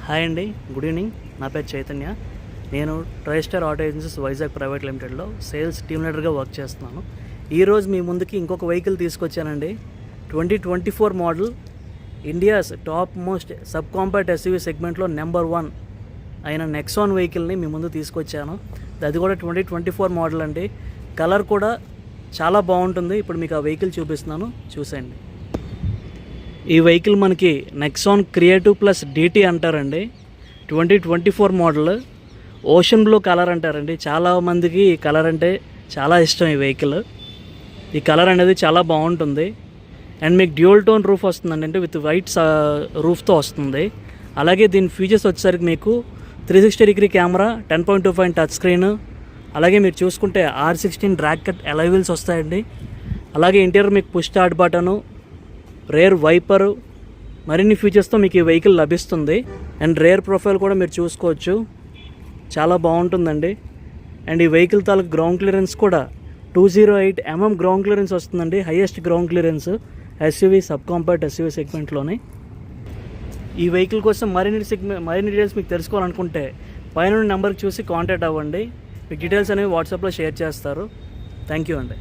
Hi అండి, good evening. నా పేరు చైతన్య. నేను Tristar auto agencies Vizag private లిమిటెడ్లో సేల్స్ టీమ్ లీడర్గా వర్క్ చేస్తున్నాను. ఈరోజు మీ ముందుకి ఇంకొక వెహికల్ తీసుకొచ్చానండి. 2024 model, India's top most sub compact SUV సెగ్మెంట్లో నెంబర్ 1 అయిన నెక్సాన్ వెహికల్ని మీ ముందు తీసుకొచ్చాను. అది కూడా 2024 మోడల్ అండి. కలర్ కూడా చాలా బాగుంటుంది. ఇప్పుడు మీకు ఆ వెహికల్ చూపిస్తున్నాను, చూసేయండి. ఈ వెహికల్ మనకి నెక్సాన్ క్రియేటివ్ ప్లస్ DT అంటారండి. 2024 మోడల్, ఓషన్ బ్లూ కలర్ అంటారండి. చాలామందికి ఈ కలర్ అంటే చాలా ఇష్టం. ఈ వెహికల్, ఈ కలర్ అనేది చాలా బాగుంటుంది. అండ్ మీకు డ్యూయల్ టోన్ రూఫ్ వస్తుందండి, అంటే విత్ వైట్ రూఫ్తో వస్తుంది. అలాగే దీని ఫీచర్స్ వచ్చేసరికి మీకు 360 డిగ్రీ కెమెరా, 10.2 టచ్ స్క్రీన్, అలాగే మీరు చూసుకుంటే R16 drag cut alloy wheels వస్తాయండి. అలాగే ఇంటీరియర్ మీకు push start button, rare viper, మరిన్ని ఫీచర్స్తో మీకు ఈ వెహికల్ లభిస్తుంది. అండ్ రేర్ ప్రొఫైల్ కూడా మీరు చూసుకోవచ్చు, చాలా బాగుంటుందండి. అండ్ ఈ వెహికల్ తాలూకు గ్రౌండ్ క్లియరెన్స్ కూడా 208 mm గ్రౌండ్ క్లియరెన్స్ వస్తుందండి. Highest ground clearance SUV sub compact SUV సెగ్మెంట్లోనే. ఈ వెహికల్ కోసం మరిన్ని డీటెయిల్స్ మీకు తెలుసుకోవాలనుకుంటే పైన నెంబర్కి చూసి కాంటాక్ట్ అవ్వండి. మీకు డీటెయిల్స్ అనేవి వాట్సాప్లో షేర్ చేస్తారు. థ్యాంక్ యూ అండి.